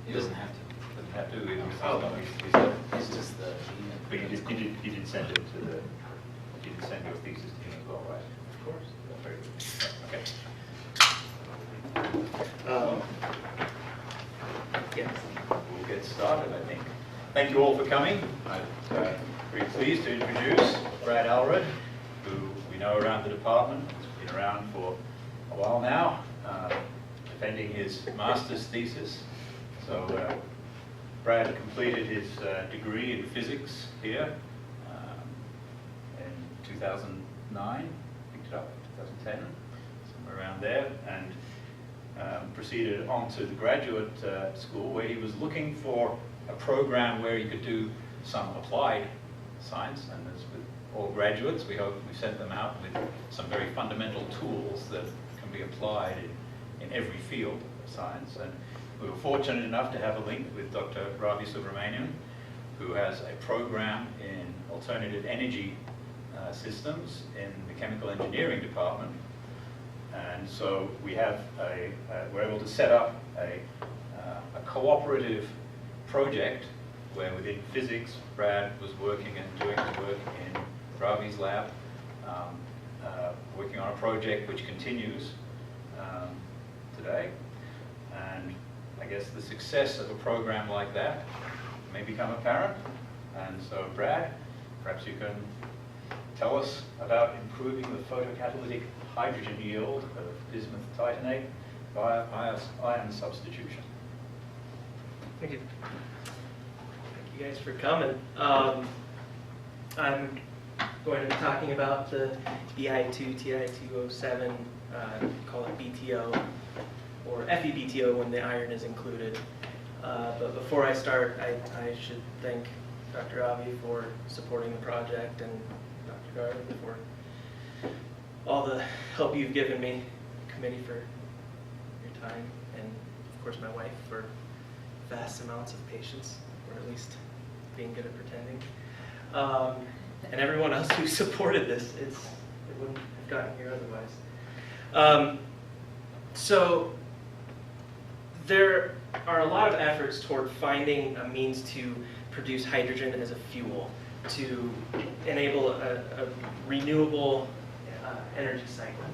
He doesn't have to. Doesn't have to. It's just the. But you did send it to the. You did send your thesis to him as well, right? Of course. Very good. Okay. Yes. We'll get started, I think. Thank you all for coming. I'm very pleased to introduce Brad Alred, who we know around the department. He's been around for a while now, defending his master's thesis. So Brad completed his degree in physics here in 2009, picked it up in 2010, somewhere around there, and proceeded on to the graduate school, where he was looking for a program where he could do some applied science. And as with all graduates, we hope we sent them out with some very fundamental tools that can be applied in every field of science. And we were fortunate enough to have a link with Dr. Ravi Subramanian, who has a program in alternative energy systems in the chemical engineering department. And so we have we're able to set up a cooperative project where within physics, Brad was working and doing the work in Ravi's lab, working on a project which continues today. And I guess the success of a program like that may become apparent. And so Brad, perhaps you can tell us about improving the photocatalytic hydrogen yield of bismuth titanate via ion substitution. Thank you. Thank you guys for coming. I'm going to be talking about the Bi2Ti2O7, call it BTO, or FeBTO when the iron is included. But before I start, I should thank Dr. Ravi for supporting the project, and Dr. Garland for all the help you've given me, committee for your time, and of course my wife for vast amounts of patience, or at least being good at pretending. And everyone else who supported this, it wouldn't have gotten here otherwise. So there are a lot of efforts toward finding a means to produce hydrogen as a fuel to enable a renewable energy cycle.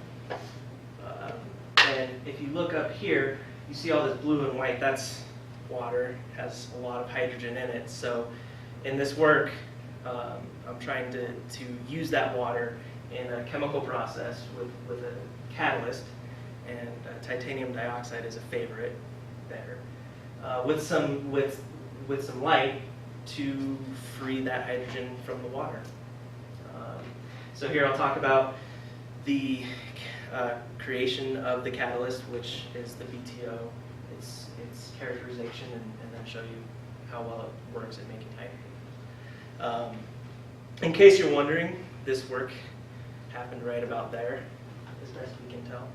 And if you look up here, you see all this blue and white. That's water, has a lot of hydrogen in it. So in this work, I'm trying to use that water in a chemical process with a catalyst, and titanium dioxide is a favorite there, with some light to free that hydrogen from the water. So here I'll talk about the creation of the catalyst, which is the BTO, its characterization, and then show you how well it works at making hydrogen. In case you're wondering, this work happened right about there, as best we can tell.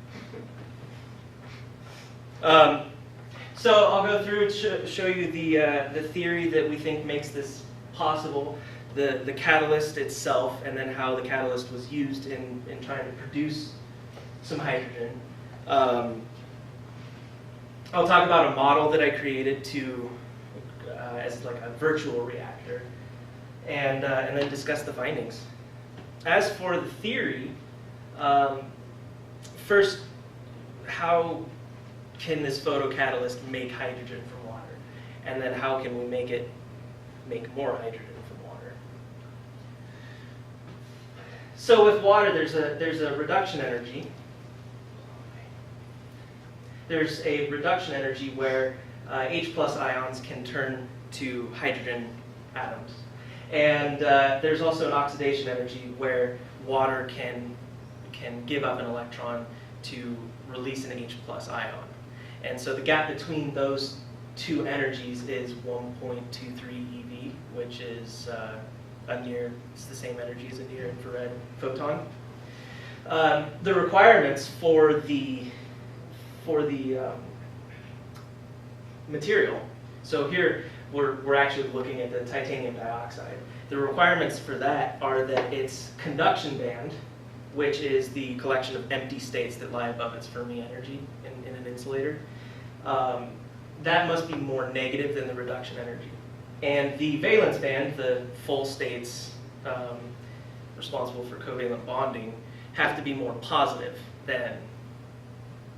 So I'll go through and show you the theory that we think makes this possible, the catalyst itself, and then how the catalyst was used in trying to produce some hydrogen. I'll talk about a model that I created as like a virtual reactor, and then discuss the findings. As for the theory, first, how can this photocatalyst make hydrogen from water? And then how can we make it make more hydrogen from water? So with water, there's a reduction energy. There's a reduction energy where H+ ions can turn to hydrogen atoms. And there's also an oxidation energy where water can give up an electron to release an H+ ion. And so the gap between those two energies is 1.23 eV, which is it's the same energy as a near-infrared photon. The requirements for the material. So here we're actually looking at the titanium dioxide. The requirements for that are that its conduction band, which is the collection of empty states that lie above its Fermi energy in an insulator, that must be more negative than the reduction energy. And the valence band, the full states responsible for covalent bonding, have to be more positive than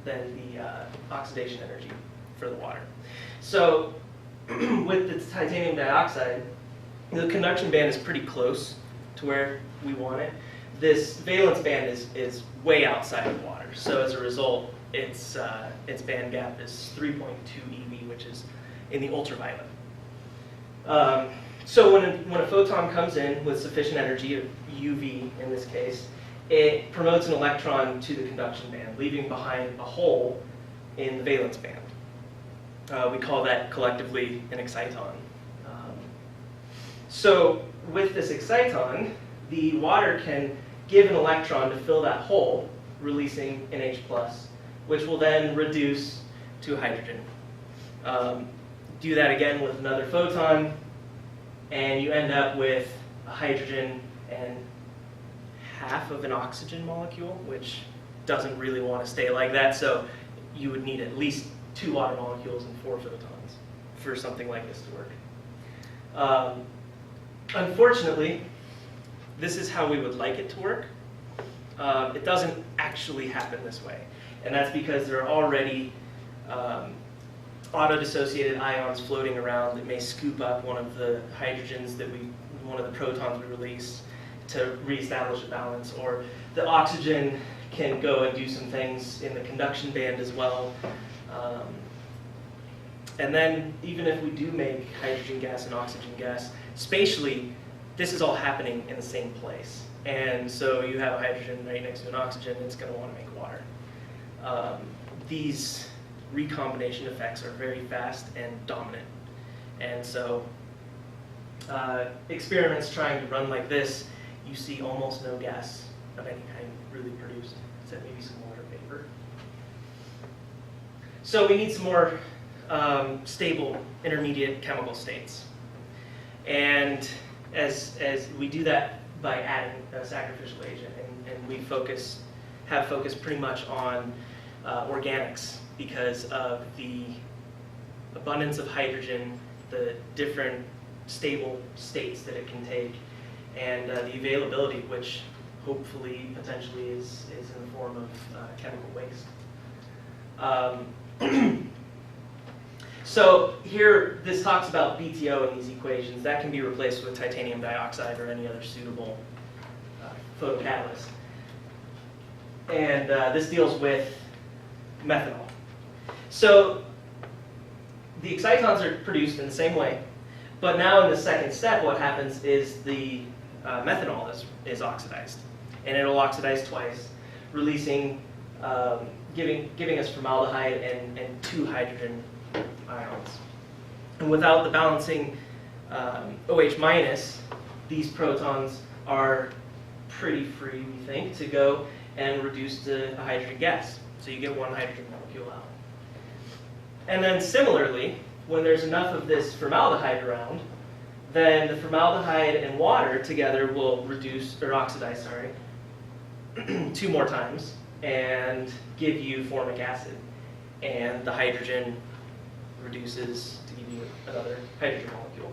the oxidation energy for the water. So with the titanium dioxide, the conduction band is pretty close to where we want it. This valence band is way outside of water. So as a result, its band gap is 3.2 eV, which is in the ultraviolet. So when a photon comes in with sufficient energy, of UV in this case, it promotes an electron to the conduction band, leaving behind a hole in the valence band. We call that collectively an exciton. So with this exciton, the water can give an electron to fill that hole, releasing NH+, which will then reduce to hydrogen. Do that again with another photon, and you end up with a hydrogen and half of an oxygen molecule, which doesn't really want to stay like that, so you would need at least 2 water molecules and 4 photons for something like this to work. Unfortunately, this is how we would like it to work. It doesn't actually happen this way, and that's because there are already auto-dissociated ions floating around that may scoop up one of the hydrogens one of the protons we release to reestablish a balance, or the oxygen can go and do some things in the conduction band as well. And then even if we do make hydrogen gas and oxygen gas, spatially, this is all happening in the same place. And so you have a hydrogen right next to an oxygen, it's going to want to make water. These recombination effects are very fast and dominant. And so experiments trying to run like this, you see almost no gas of any kind really produced, except maybe some water vapor. So we need some more stable intermediate chemical states. And as we do that by adding a sacrificial agent, and we have focused pretty much on organics because of the abundance of hydrogen, the different stable states that it can take, and the availability, which hopefully potentially is in the form of chemical waste. So here, this talks about BTO in these equations. That can be replaced with titanium dioxide or any other suitable photocatalyst. And this deals with methanol. So the excitons are produced in the same way, but now in the second step, what happens is the methanol is oxidized, and it'll oxidize twice, releasing, giving us formaldehyde and 2 hydrogen ions. And without the balancing OH minus, these protons are pretty free, we think, to go and reduce to a hydrogen gas. So you get 1 hydrogen molecule out. And then similarly, when there's enough of this formaldehyde around, then the formaldehyde and water together will reduce, or oxidize, sorry, 2 more times and give you formic acid. And the hydrogen reduces to give you another hydrogen molecule.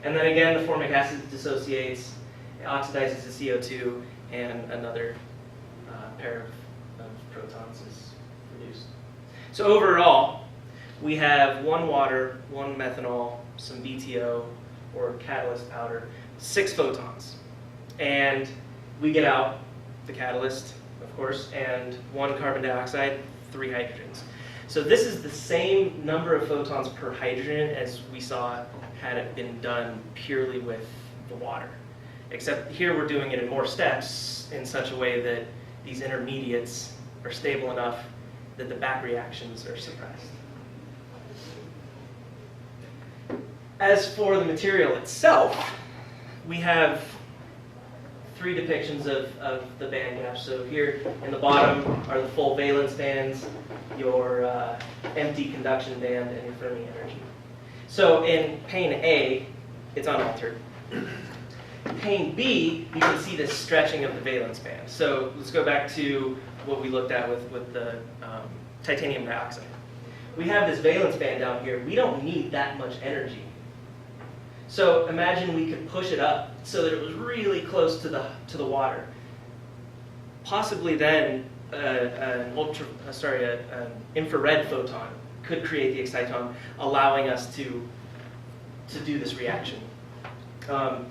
And then again, the formic acid dissociates, it oxidizes the CO2, and another pair of protons is produced. So overall, we have 1 water, 1 methanol, some BTO, or catalyst powder, 6 photons. And we get out the catalyst, of course, and 1 carbon dioxide, 3 hydrogens. So this is the same number of photons per hydrogen as we saw had it been done purely with the water. Except here we're doing it in more steps in such a way that these intermediates are stable enough that the back reactions are suppressed. As for the material itself, we have 3 depictions of the band gaps. So here in the bottom are the full valence bands, your empty conduction band, and your Fermi energy. So in pane A, it's unaltered. Pane B, you can see this stretching of the valence band. So let's go back to what we looked at with the titanium dioxide. we have this valence band down here. We don't need that much energy. So imagine we could push it up so that it was really close to the water. Possibly then an infrared photon could create the exciton, allowing us to do this reaction.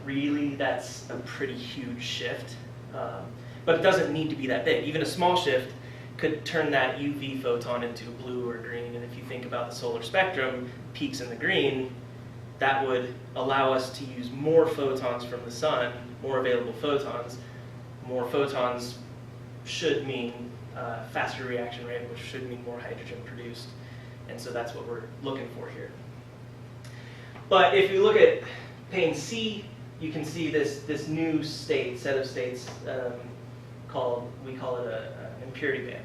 Really, that's a pretty huge shift, but it doesn't need to be that big. Even a small shift could turn that UV photon into blue or green, and if you think about the solar spectrum, peaks in the green, that would allow us to use more photons from the sun, more available photons. More photons should mean faster reaction rate, which should mean more hydrogen produced, and so that's what we're looking for here. But if you look at pane C, you can see this new set of states we call it an impurity band.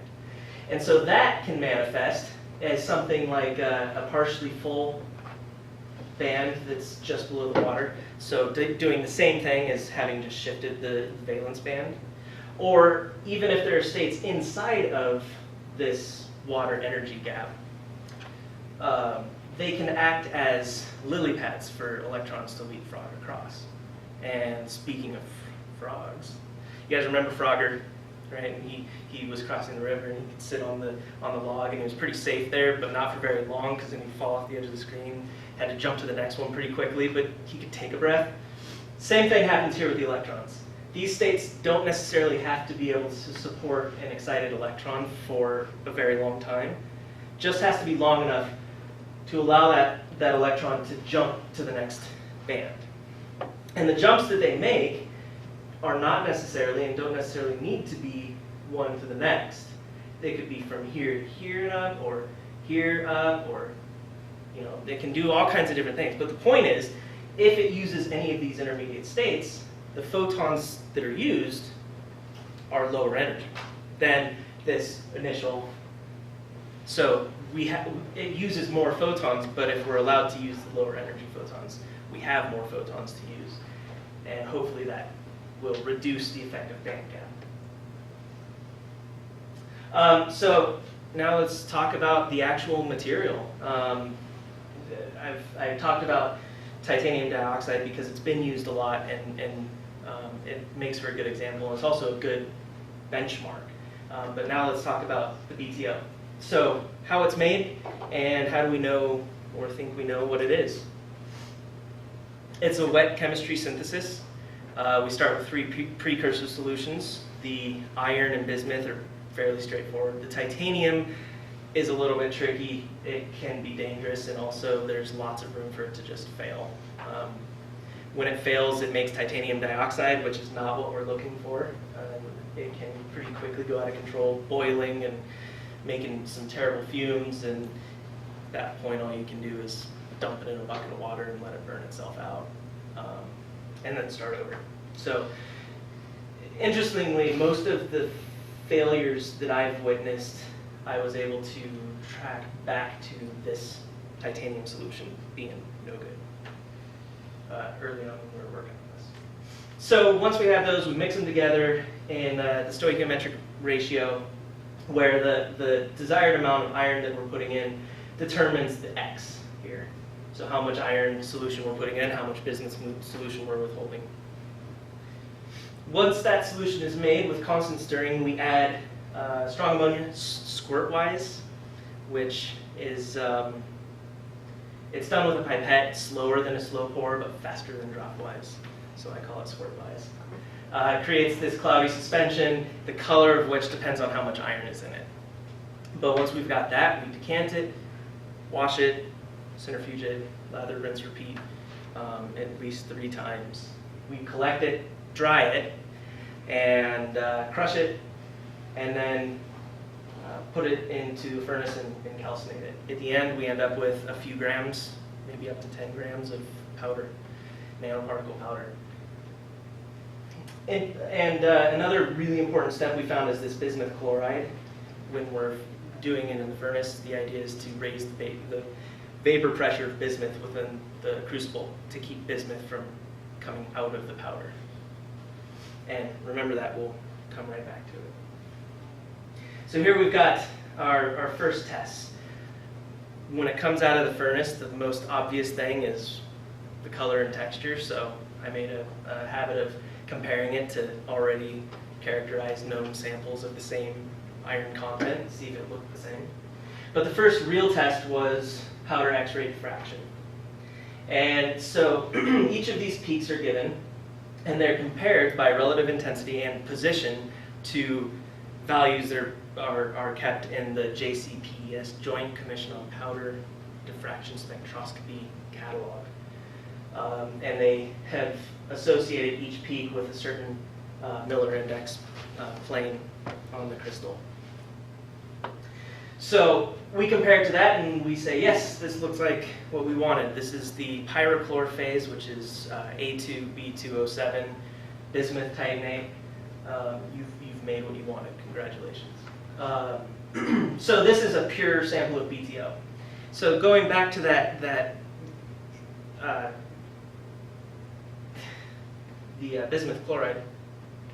And so that can manifest as something like a partially full band that's just below the water. So doing the same thing as having just shifted the valence band. Or even if there are states inside of this water energy gap, they can act as lily pads for electrons to leapfrog across. And speaking of frogs, you guys remember Frogger, right? And he was crossing the river and he could sit on the log and he was pretty safe there, but not for very long because then he'd fall off the edge of the screen. Had to jump to the next one pretty quickly, but he could take a breath. Same thing happens here with the electrons. These states don't necessarily have to be able to support an excited electron for a very long time. Just has to be long enough to allow that electron to jump to the next band. And the jumps that they make are not necessarily and don't necessarily need to be one to the next. They could be from here to here and up, or here up, or they can do all kinds of different things. But the point is, if it uses any of these intermediate states, the photons that are used are lower energy than this initial. So it uses more photons, but if we're allowed to use the lower energy photons, we have more photons to use. And hopefully that will reduce the effective band gap. So now let's talk about the actual material. I've talked about titanium dioxide because it's been used a lot and it makes for a good example. It's also a good benchmark. But now let's talk about the BTO. So how it's made and how do we know or think we know what it is. It's a wet chemistry synthesis. We start with 3 precursor solutions. The iron and bismuth are fairly straightforward. The titanium is a little bit tricky. It can be dangerous, and also there's lots of room for it to just fail. When it fails, it makes titanium dioxide, which is not what we're looking for. It can pretty quickly go out of control, boiling and making some terrible fumes, and at that point all you can do is dump it in a bucket of water and let it burn itself out, and then start over. So interestingly, most of the failures that I've witnessed, I was able to track back to this titanium solution being no good early on when we were working on this. So once we have those, we mix them together in the stoichiometric ratio, where the desired amount of iron that we're putting in determines the X here. So how much iron solution we're putting in, how much bismuth solution we're withholding. Once that solution is made with constant stirring, we add strong ammonia squirt-wise, which is it's done with a pipette, slower than a slow pour, but faster than drop-wise. So I call it squirt-wise. It creates this cloudy suspension, the color of which depends on how much iron is in it. But once we've got that, we decant it, wash it, centrifuge it, lather, rinse, repeat, at least 3 times. We collect it, dry it, and crush it, and then put it into a furnace and calcinate it. At the end, we end up with a few grams, maybe up to 10 grams of powder, nanoparticle powder. And another really important step we found is this bismuth chloride. When we're doing it in the furnace, the idea is to raise the vapor pressure of bismuth within the crucible to keep bismuth from coming out of the powder. And remember that, we'll come right back to it. So here we've got our first tests. when it comes out of the furnace, the most obvious thing is the color and texture, so I made a habit of comparing it to already characterized known samples of the same iron content and see if it looked the same. But the first real test was powder X-ray diffraction. And so each of these peaks are given, and they're compared by relative intensity and position to values that are kept in the JCPS, Joint Commission on Powder Diffraction Spectroscopy catalog. And they have associated each peak with a certain Miller index plane on the crystal. So we compare it to that and we say, yes, this looks like what we wanted. This is the pyrochlor phase, which is A2B2O7 bismuth titanate. You've made what you wanted. Congratulations. So this is a pure sample of BTO. So going back to the bismuth chloride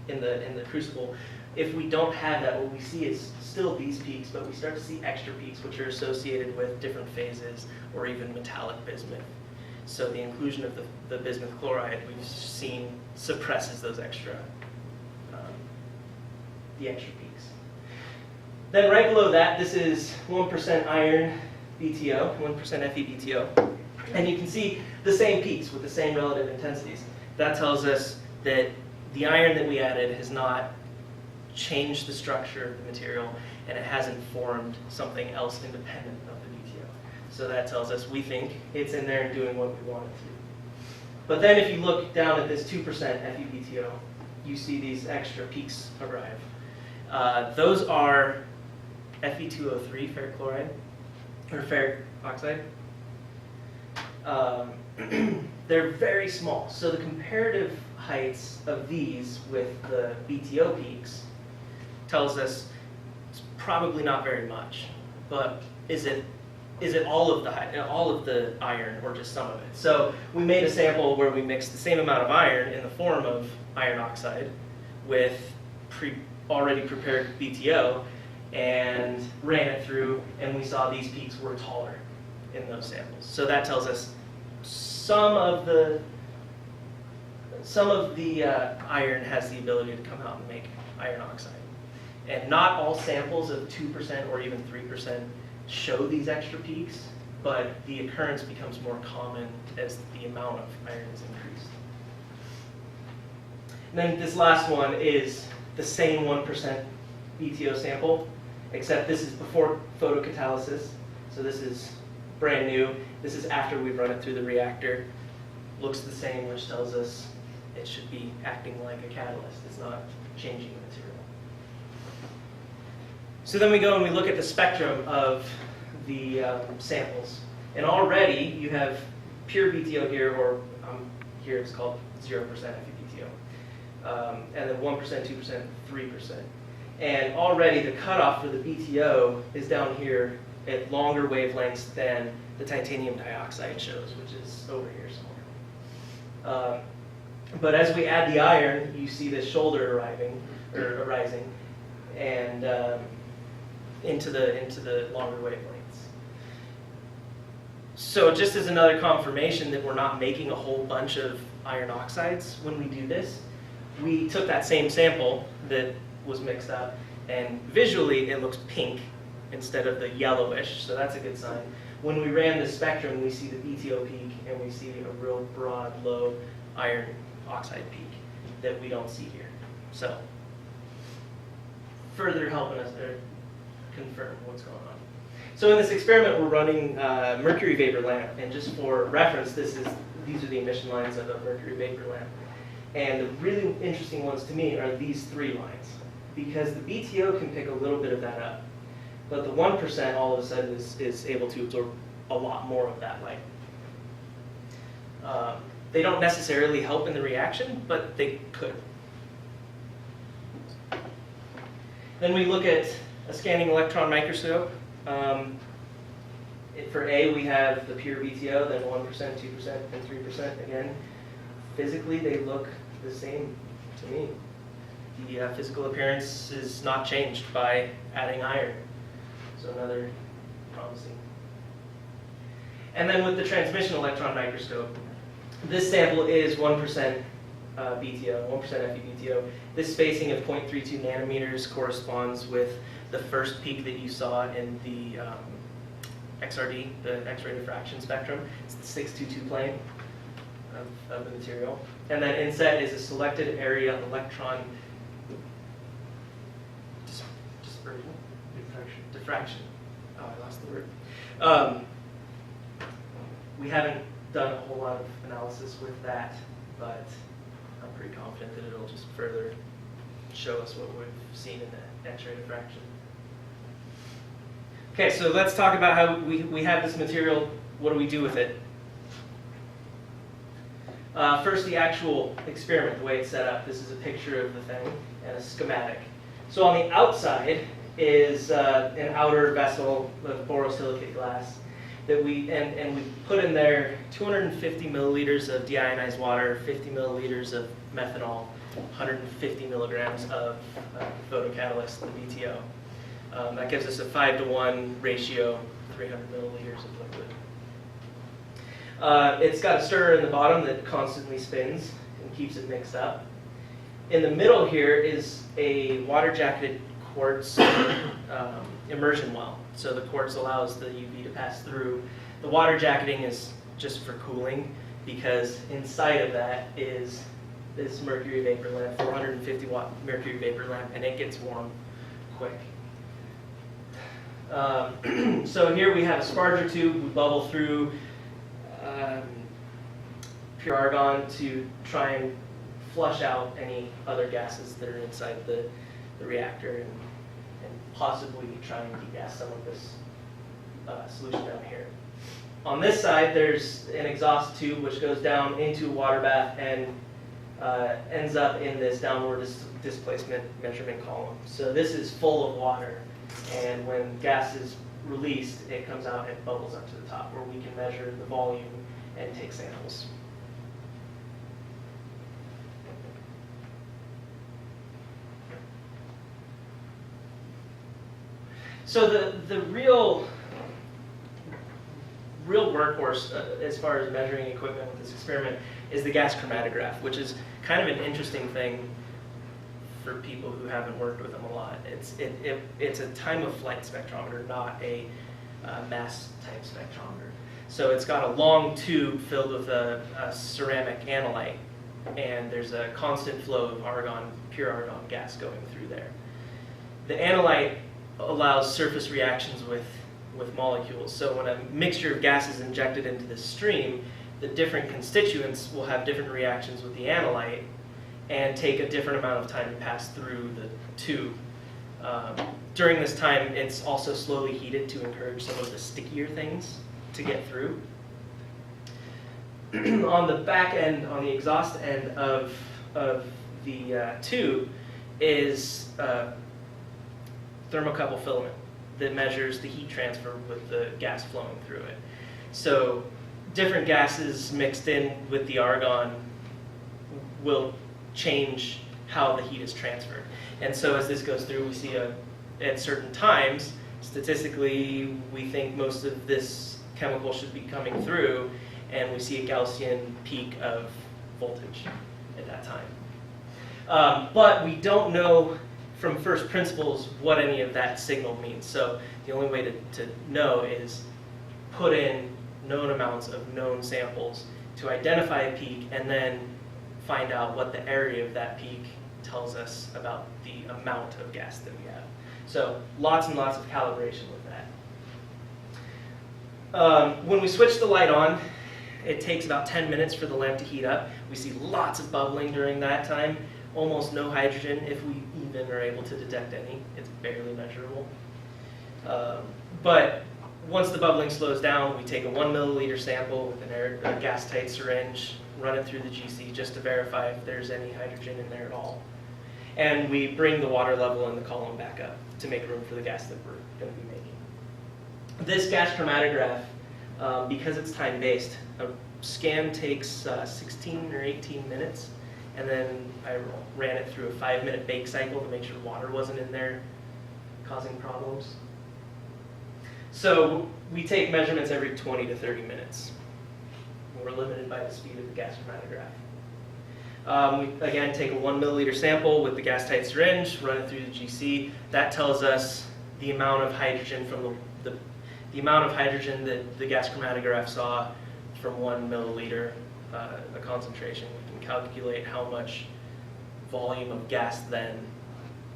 in the crucible, if we don't have that, what we see is still these peaks, but we start to see extra peaks which are associated with different phases or even metallic bismuth. So the inclusion of the bismuth chloride we've seen suppresses those extra peaks. Then right below that, this is 1% iron BTO, 1% FeBTO. And you can see the same peaks with the same relative intensities. That tells us that the iron that we added has not changed the structure of the material, and it hasn't formed something else independent of the BTO. So that tells us we think it's in there and doing what we want it to. But then if you look down at this 2% FeBTO, you see these extra peaks arrive. Those are Fe2O3 ferric chloride, or ferric oxide. They're very small, so the comparative heights of these with the BTO peaks tells us it's probably not very much, but is it all of the iron or just some of it? So we made a sample where we mixed the same amount of iron in the form of iron oxide with already prepared BTO and ran it through, and we saw these peaks were taller in those samples. So that tells us some of the iron has the ability to come out and make iron oxide. And not all samples of 2% or even 3% show these extra peaks, but the occurrence becomes more common as the amount of iron is increased. And then this last one is the same 1% BTO sample, except this is before photocatalysis. So this is brand new. This is after we've run it through the reactor. Looks the same, which tells us it should be acting like a catalyst. It's not changing the material. So then we go and we look at the spectrum of the samples. And already you have pure BTO here, or here it's called 0% FeBTO. And then 1%, 2%, 3%. And already the cutoff for the BTO is down here at longer wavelengths than the titanium dioxide shows, which is over here somewhere. But as we add the iron, you see this shoulder arising, and into the longer wavelengths. So just as another confirmation that we're not making a whole bunch of iron oxides when we do this, we took that same sample that was mixed up, and visually it looks pink instead of the yellowish, so that's a good sign. When we ran the spectrum, we see the BTO peak, and we see a real broad, low iron oxide peak that we don't see here. So, further helping us confirm what's going on. So in this experiment, we're running mercury vapor lamp, and just for reference, these are the emission lines of a mercury vapor lamp. And the really interesting ones to me are these three lines, because the BTO can pick a little bit of that up, but the 1% all of a sudden is able to absorb a lot more of that light. They don't necessarily help in the reaction, but they could. Then we look at a scanning electron microscope. For A, we have the pure BTO, then 1%, 2%, and 3% again. Physically, they look the same to me. The physical appearance is not changed by adding iron. So another promising And then with the transmission electron microscope, this sample is 1% BTO, 1% FeBTO. This spacing of 0.32 nanometers corresponds with the first peak that you saw in the XRD, the X-ray diffraction spectrum. It's the 622 plane of the material. And then inset is a selected area electron dispersion? Diffraction. Oh, I lost the word. We haven't done a whole lot of analysis with that, but I'm pretty confident that it'll just further show us what we've seen in the X-ray diffraction. Okay, so let's talk about how we have this material. What do we do with it? First, the actual experiment, the way it's set up. This is a picture of the thing and a schematic. So on the outside is an outer vessel of borosilicate glass that we put in there 250 milliliters of deionized water, 50 milliliters of methanol, 150 milligrams of photocatalyst, the BTO. That gives us a 5-to-1 ratio, 300 milliliters of liquid. It's got a stirrer in the bottom that constantly spins and keeps it mixed up. In the middle here is a water-jacketed quartz immersion well. So the quartz allows the UV to pass through. The water jacketing is just for cooling, because inside of that is this mercury vapor lamp, 450 watt mercury vapor lamp, and it gets warm quick. So here we have a sparger tube. We bubble through pure argon to try and flush out any other gases that are inside the reactor, and possibly try and degas some of this solution down here. On this side, there's an exhaust tube which goes down into a water bath and ends up in this downward displacement measurement column. So this is full of water, and when gas is released, it comes out and bubbles up to the top, where we can measure the volume and take samples. So the real workhorse as far as measuring equipment with this experiment is the gas chromatograph, which is kind of an interesting thing for people who haven't worked with them a lot. It's a time of flight spectrometer, not a mass type spectrometer. So it's got a long tube filled with a ceramic analyte, and there's a constant flow of argon, pure argon gas going through there. The analyte allows surface reactions with molecules. So when a mixture of gas is injected into this stream, the different constituents will have different reactions with the analyte and take a different amount of time to pass through the tube. During this time, it's also slowly heated to encourage some of the stickier things to get through. On the back end, on the exhaust end of the tube, is thermocouple filament that measures the heat transfer with the gas flowing through it. So different gases mixed in with the argon will change how the heat is transferred. And so as this goes through, we see at certain times, statistically, we think most of this chemical should be coming through, and we see a Gaussian peak of voltage at that time. But we don't know from first principles what any of that signal means. So the only way to know is put in known amounts of known samples to identify a peak, and then find out what the area of that peak tells us about the amount of gas that we have. So lots and lots of calibration with that. When we switch the light on, it takes about 10 minutes for the lamp to heat up. We see lots of bubbling during that time, almost no hydrogen if we even are able to detect any. It's barely measurable. But once the bubbling slows down, we take a 1 milliliter sample with a gas-tight syringe, run it through the GC just to verify if there's any hydrogen in there at all. And we bring the water level in the column back up to make room for the gas that we're going to be making. This gas chromatograph, because it's time-based, a scan takes 16 or 18 minutes, and then I ran it through a 5-minute bake cycle to make sure water wasn't in there causing problems. So we take measurements every 20 to 30 minutes. We're limited by the speed of the gas chromatograph. We, again, take a 1 milliliter sample with the gas-tight syringe, run it through the GC. That tells us the amount of hydrogen from the amount of hydrogen that the gas chromatograph saw from 1 milliliter, the concentration. We can calculate how much volume of gas then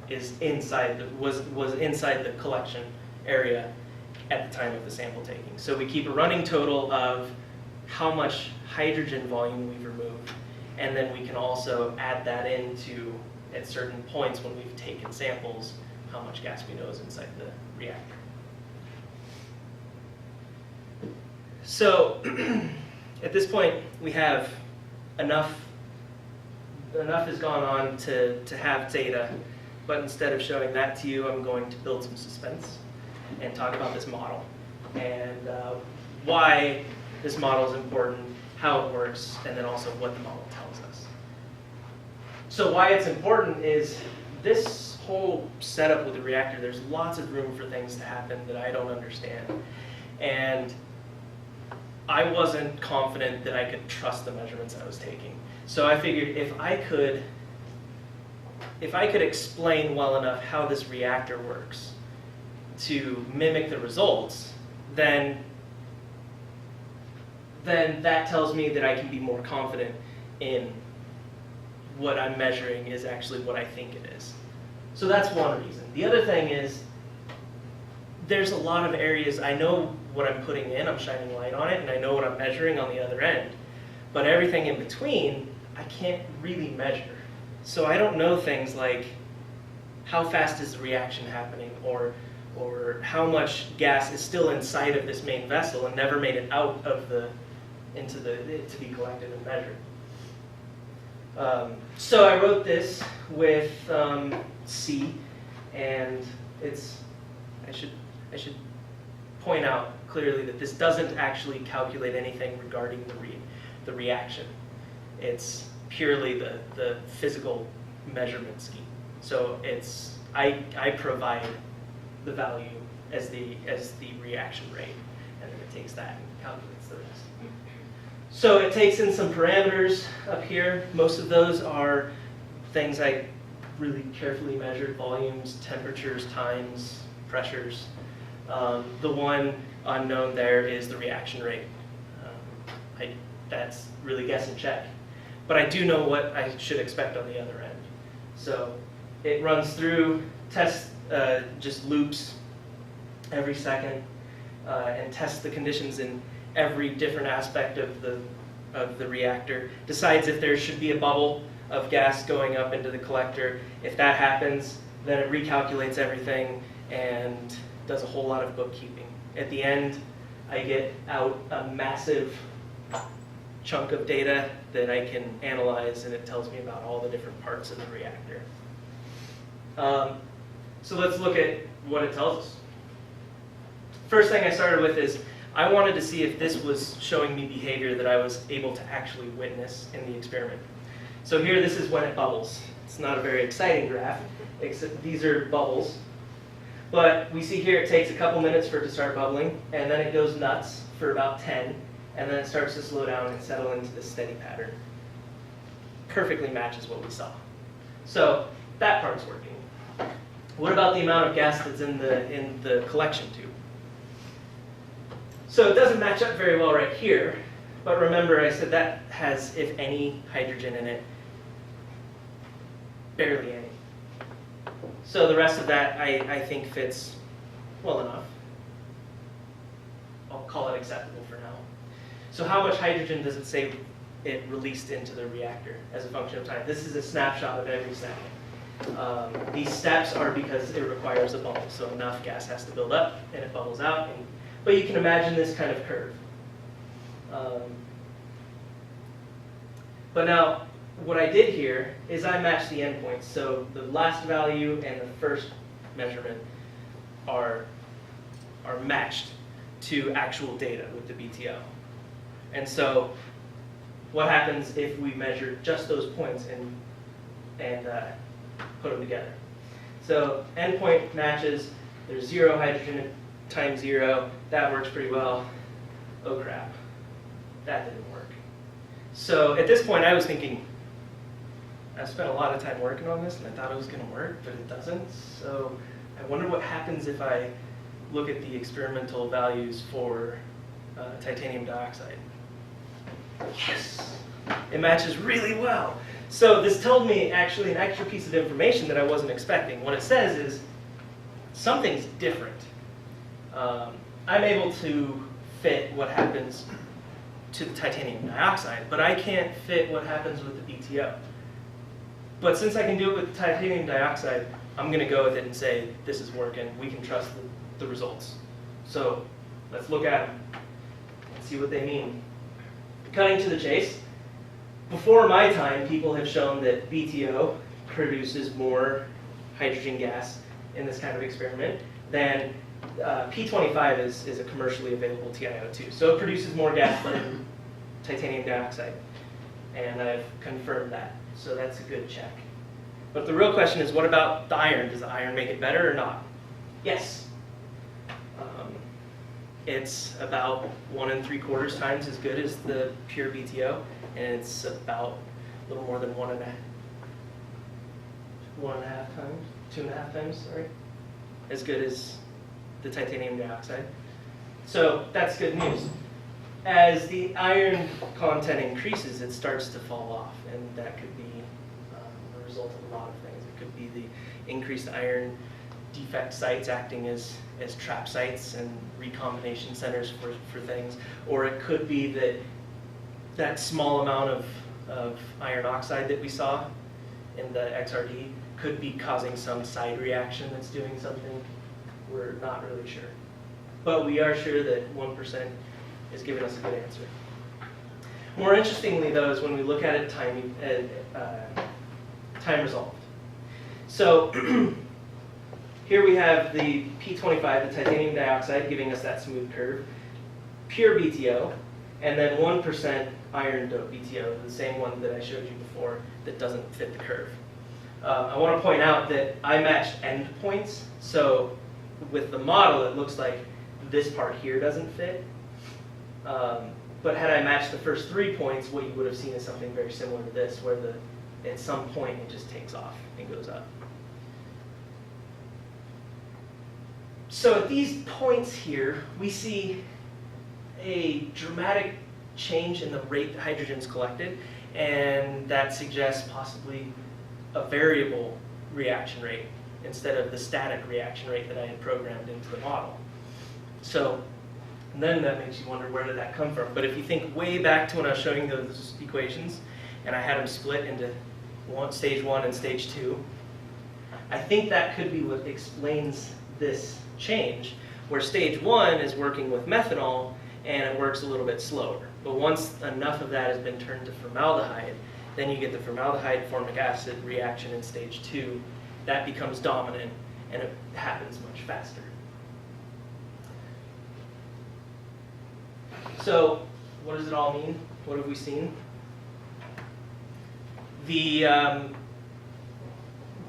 is inside was inside the collection area at the time of the sample taking. So we keep a running total of how much hydrogen volume we've removed, and then we can also add that into, at certain points when we've taken samples, how much gas we know is inside the reactor. So at this point, we have enough has gone on to have data, but instead of showing that to you, I'm going to build some suspense and talk about this model and why this model is important, how it works, and then also what the model tells us. So why it's important is this whole setup with the reactor, there's lots of room for things to happen that I don't understand. And I wasn't confident that I could trust the measurements I was taking. So I figured if I could explain well enough how this reactor works to mimic the results, then that tells me that I can be more confident in what I'm measuring is actually what I think it is. So that's one reason. The other thing is there's a lot of areas I know what I'm putting in, I'm shining light on it, and I know what I'm measuring on the other end. But everything in between, I can't really measure. So I don't know things like how fast is the reaction happening, or how much gas is still inside of this main vessel and never made it out of to be collected and measured. So I wrote this with C, and I should point out clearly that this doesn't actually calculate anything regarding the reaction. It's purely the physical measurement scheme. So I provide the value as the reaction rate, and then it takes that and calculates the rest. So it takes in some parameters up here. Most of those are things I really carefully measured: volumes, temperatures, times, pressures. The one unknown there is the reaction rate. That's really guess and check. But I do know what I should expect on the other end. So it runs through, tests, just loops every second, and tests the conditions in every different aspect of the reactor, decides if there should be a bubble of gas going up into the collector. If that happens, then it recalculates everything and does a whole lot of bookkeeping. At the end, I get out a massive chunk of data that I can analyze, and it tells me about all the different parts of the reactor. So let's look at what it tells us. First thing I started with is I wanted to see if this was showing me behavior that I was able to actually witness in the experiment. So here, this is when it bubbles. It's not a very exciting graph, except these are bubbles. But we see here it takes a couple minutes for it to start bubbling, and then it goes nuts for about 10, and then it starts to slow down and settle into this steady pattern. Perfectly matches what we saw. So that part's working. What about the amount of gas that's in the collection tube? So it doesn't match up very well right here, but remember I said that has, if any, hydrogen in it. Barely any. So the rest of that I think fits well enough. I'll call it acceptable for now. So how much hydrogen does it say it released into the reactor as a function of time? This is a snapshot of every second. These steps are because it requires a bubble, so enough gas has to build up and it bubbles out. But you can imagine this kind of curve. But now, what I did here is I matched the endpoints. So the last value and the first measurement are matched to actual data with the BTO. And so what happens if we measure just those points and put them together? So endpoint matches, there's 0 hydrogen times 0, that works pretty well. Oh crap, that didn't work. So at this point I was thinking, I spent a lot of time working on this and I thought it was going to work, but it doesn't. So I wonder what happens if I look at the experimental values for titanium dioxide. Yes, it matches really well. So this told me actually an extra piece of information that I wasn't expecting. What it says is something's different. I'm able to fit what happens to the titanium dioxide, but I can't fit what happens with the BTO. But since I can do it with titanium dioxide, I'm going to go with it and say, this is working, we can trust the results. So let's look at them and see what they mean. Cutting to the chase, before my time, people have shown that BTO produces more hydrogen gas in this kind of experiment than P25 is a commercially available TiO2. So it produces more gas than titanium dioxide. And I've confirmed that. So that's a good check. But the real question is, what about the iron? Does the iron make it better or not? Yes. It's about 1 3/4 times as good as the pure BTO, and it's about a little more than 1.5 times, 2.5 times, sorry, as good as the titanium dioxide. So that's good news. As the iron content increases, it starts to fall off, and that could be a result of a lot of things. It could be the increased iron defect sites acting as trap sites and recombination centers for things, or it could be that small amount of iron oxide that we saw in the XRD could be causing some side reaction that's doing something. We're not really sure. But we are sure that 1% is giving us a good answer. More interestingly, though, is when we look at it time resolved. So here we have the P25, the titanium dioxide, giving us that smooth curve, pure BTO, and then 1% iron dope BTO, the same one that I showed you before that doesn't fit the curve. I want to point out that I matched endpoints, so with the model it looks like this part here doesn't fit. But had I matched the first 3 points, what you would have seen is something very similar to this, where at some point it just takes off and goes up. So at these points here, we see a dramatic change in the rate that hydrogen is collected, and that suggests possibly a variable reaction rate instead of the static reaction rate that I had programmed into the model. So then that makes you wonder, where did that come from? But if you think way back to when I was showing those equations, and I had them split into stage 1 and stage 2, I think that could be what explains this change, where stage 1 is working with methanol and it works a little bit slower. But once enough of that has been turned to formaldehyde, then you get the formaldehyde formic acid reaction in stage 2. That becomes dominant and it happens much faster. So what does it all mean? What have we seen? The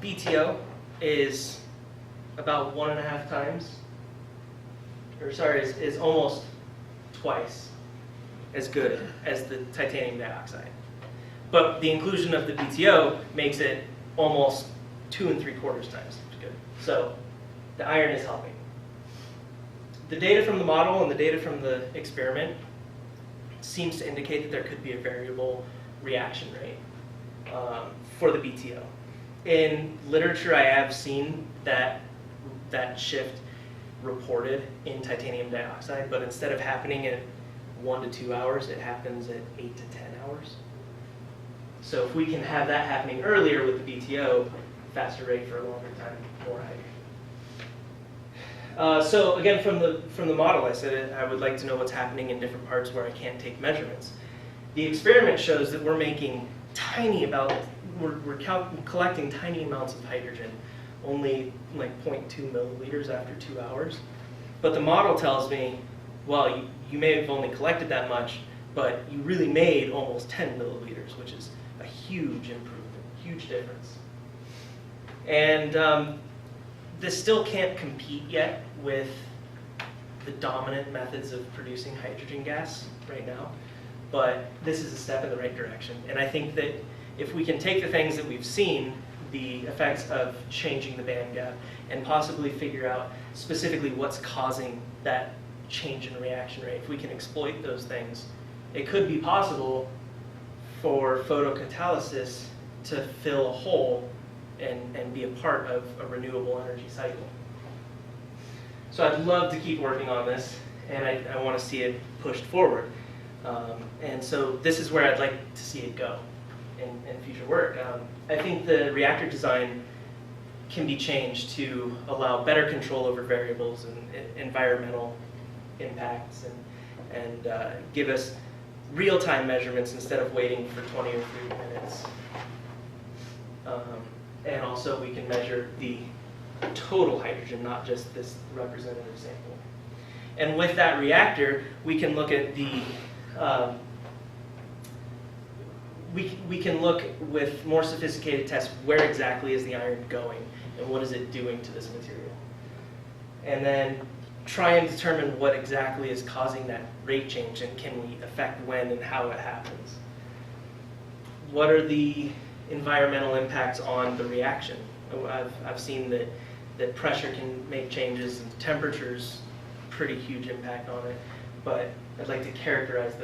BTO is about 1.5 times, or sorry, is almost twice as good as the titanium dioxide. But the inclusion of the BTO makes it almost 2 3/4 times as good. So the iron is helping. The data from the model and the data from the experiment seems to indicate that there could be a variable reaction rate for the BTO. In literature, I have seen that shift reported in titanium dioxide, but instead of happening at 1 to 2 hours, it happens at 8 to 10 hours. So if we can have that happening earlier with the BTO, faster rate for a longer time, more hydrogen. So again, from the model, I said I would like to know what's happening in different parts where I can't take measurements. The experiment shows that we're making we're collecting tiny amounts of hydrogen, only like 0.2 milliliters after 2 hours. But the model tells me, well, you may have only collected that much, but you really made almost 10 milliliters, which is a huge improvement, huge difference. And this still can't compete yet with the dominant methods of producing hydrogen gas right now, but this is a step in the right direction. And I think that if we can take the things that we've seen, the effects of changing the band gap, and possibly figure out specifically what's causing that change in reaction rate, if we can exploit those things, it could be possible for photocatalysis to fill a hole and be a part of a renewable energy cycle. So I'd love to keep working on this, and I want to see it pushed forward. And so this is where I'd like to see it go in future work. I think the reactor design can be changed to allow better control over variables and environmental impacts, and give us real-time measurements instead of waiting for 20 or 30 minutes. And also we can measure the total hydrogen, not just this representative sample. And with that reactor, we can look at the we can look with more sophisticated tests where exactly is the iron going and what is it doing to this material. And then try and determine what exactly is causing that rate change, and can we affect when and how it happens. What are the environmental impacts on the reaction? I've seen that pressure can make changes, and temperature's pretty huge impact on it, but I'd like to characterize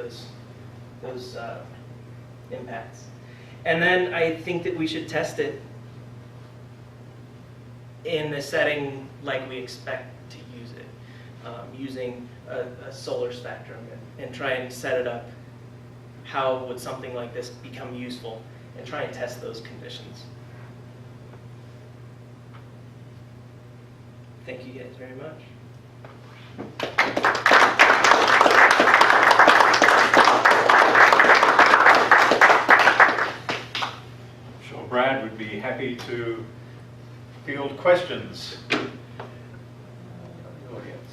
those impacts. And then I think that we should test it in a setting like we expect to use it, using a solar spectrum, and try and set it up. How would something like this become useful, and try and test those conditions. Thank you guys very much. I'm sure Brad would be happy to field questions. The audience.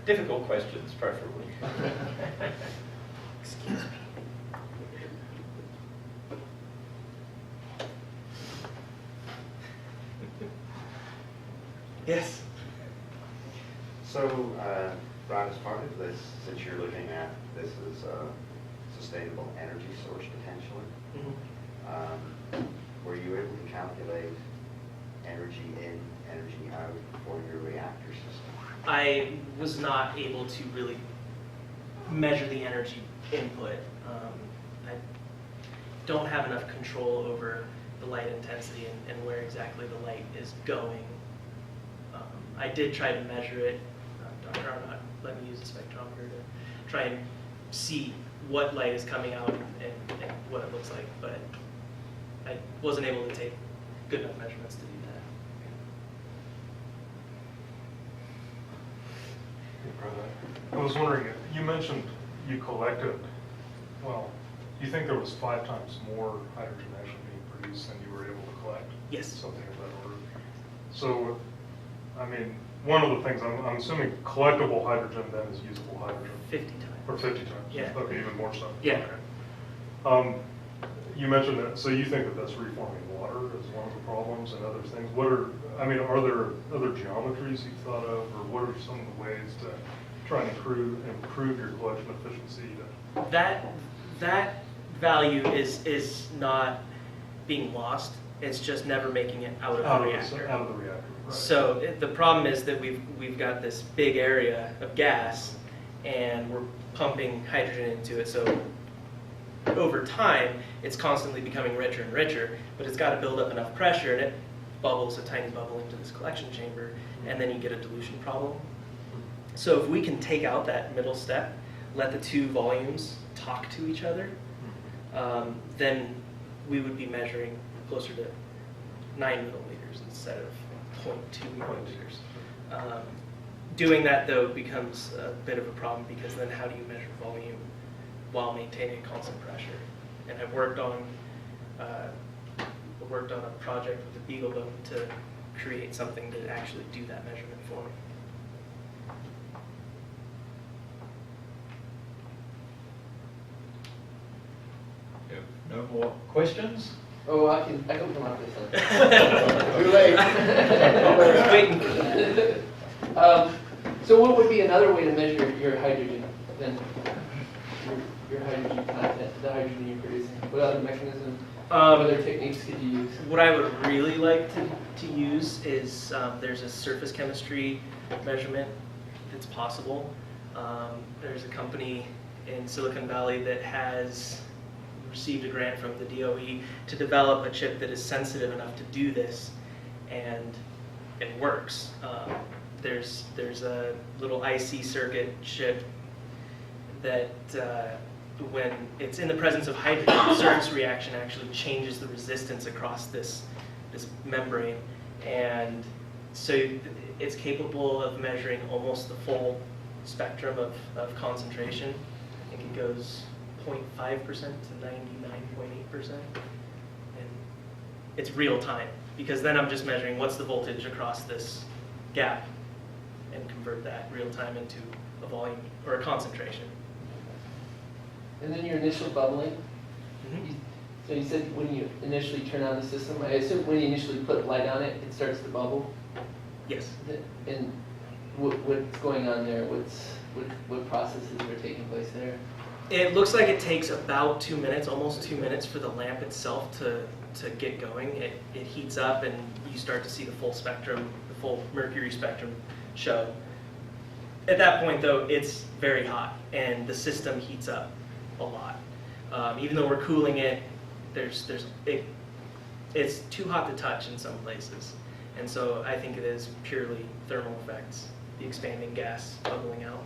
Difficult questions, preferably. Excuse me. Yes. So, Ron, as part of this, since you're looking at this as a sustainable energy source potentially, were you able to calculate energy in, energy out for your reactor system? I was not able to really measure the energy input. I don't have enough control over the light intensity and where exactly the light is going. I did try to measure it. Dr. Arnott let me use a spectrometer to try and see what light is coming out and what it looks like, but I wasn't able to take good enough measurements to do that. I was wondering, you mentioned you collected, well, you think there was 5 times more hydrogen actually being produced than you were able to collect? Yes. Something of that order. So, I mean, one of the things, I'm assuming collectible hydrogen then is usable hydrogen. 50 times. Or 50 times? Yeah. Okay, even more so? Yeah. Okay. You mentioned that, so you think that that's reforming water as one of the problems and other things. What are, I mean, are there other geometries you've thought of, or what are some of the ways to try and improve your collection efficiency? That value is not being lost. It's just never making it out of the reactor. Out of the reactor, right. So the problem is that we've got this big area of gas, and we're pumping hydrogen into it. So over time, it's constantly becoming richer and richer, but it's got to build up enough pressure, and it bubbles a tiny bubble into this collection chamber, and then you get a dilution problem. So if we can take out that middle step, let the two volumes talk to each other, then we would be measuring closer to 9 milliliters instead of 0.2 milliliters. Doing that, though, becomes a bit of a problem, because then how do you measure volume while maintaining a constant pressure? And I've worked on a project with the Beagle boat to create something to actually do that measurement for me. No more questions? Oh, I can come up with something. Too late. Waiting for that. So what would be another way to measure your hydrogen than your hydrogen content, the hydrogen you're producing? What other mechanism, what other techniques could you use? What I would really like to use is there's a surface chemistry measurement that's possible. There's a company in Silicon Valley that has received a grant from the DOE to develop a chip that is sensitive enough to do this, and it works. There's a little IC circuit chip that when it's in the presence of hydrogen, the surface reaction actually changes the resistance across this membrane, and so it's capable of measuring almost the full spectrum of concentration. I think it goes 0.5% to 99.8%, and it's real time, because then I'm just measuring what's the voltage across this gap and convert that real time into a volume or a concentration. And then your initial bubbling. Mhm. So you said when you initially turn on the system, I assume when you initially put light on it, it starts to bubble. Yes. And what's going on there? What processes are taking place there? It looks like it takes about 2 minutes, almost 2 minutes, for the lamp itself to get going. It heats up and you start to see the full spectrum, the full mercury spectrum show. At that point though, it's very hot and the system heats up a lot. Even though we're cooling it, it's too hot to touch in some places. And so I think it is purely thermal effects, the expanding gas bubbling out.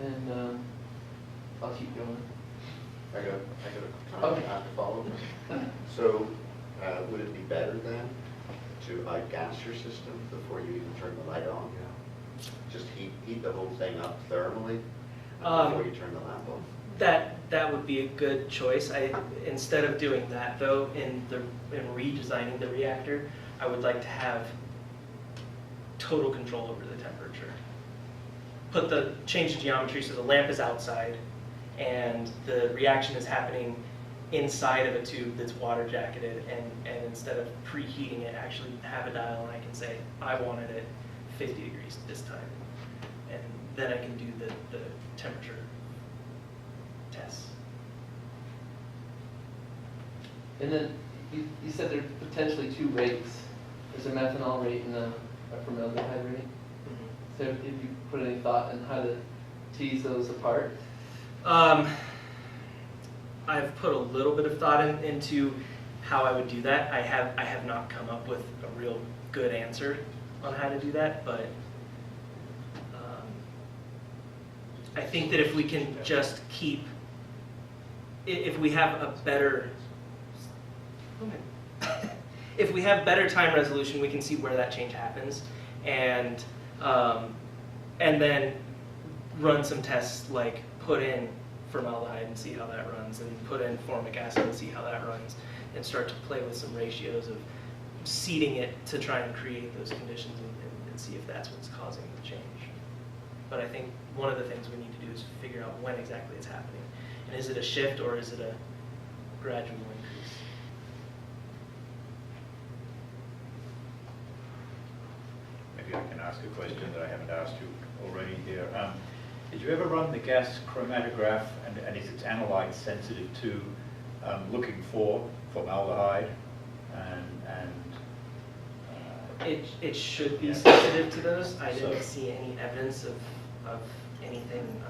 And I'll keep going. I got a comment Okay. to follow. So would it be better then to outgas your system before you even turn the light on? Just heat the whole thing up thermally before you turn the lamp on? That would be a good choice. Instead of doing that though, in redesigning the reactor, I would like to have total control over the temperature. Change the geometry so the lamp is outside and the reaction is happening inside of a tube that's water jacketed, and instead of preheating it, actually have a dial and I can say, I wanted it 50 degrees this time. And then I can do the temperature tests. And then you said there are potentially two rates. There's a methanol rate and a formaldehyde rate. So if you put any thought in how to tease those apart? I've put a little bit of thought into how I would do that. I have not come up with a real good answer on how to do that, but I think that if we can just if we have a better, if we have better time resolution, we can see where that change happens, and then run some tests like put in formaldehyde and see how that runs, and put in formic acid and see how that runs, and start to play with some ratios of seeding it to try and create those conditions and see if that's what's causing the change. But I think one of the things we need to do is figure out when exactly it's happening. And is it a shift or is it a gradual increase? Maybe I can ask a question that I haven't asked you already here. Did you ever run the gas chromatograph, and is its analyte sensitive to looking for formaldehyde It should be Yeah. sensitive to those. I didn't So- see any evidence of anything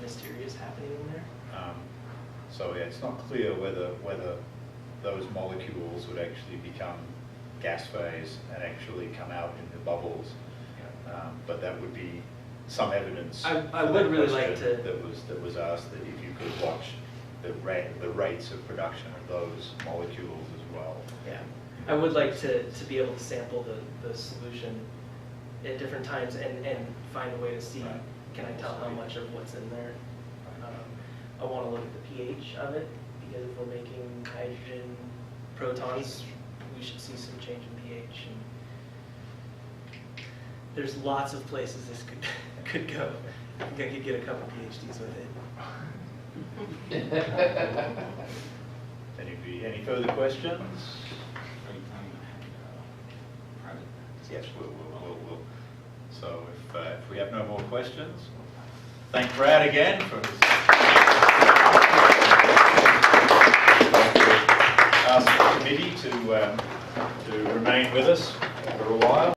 mysterious happening in there. So yeah, it's not clear whether those molecules would actually become gas phase and actually come out into bubbles. But that would be some evidence. I for would that really like question to- that was asked, that if you could watch the rates of production of those molecules as well. Yeah, I would like to be able to sample the solution at different times and find a way to see, Right. can I tell how much of what's in there? I want to look at the pH of it, because if we're making hydrogen protons, we should see some change in pH. And there's lots of places this could go. I think I could get a couple PhDs with it. Any further questions? Yes, we'll So if we have no more questions, thank Brad again for his ask the committee to remain with us for a while.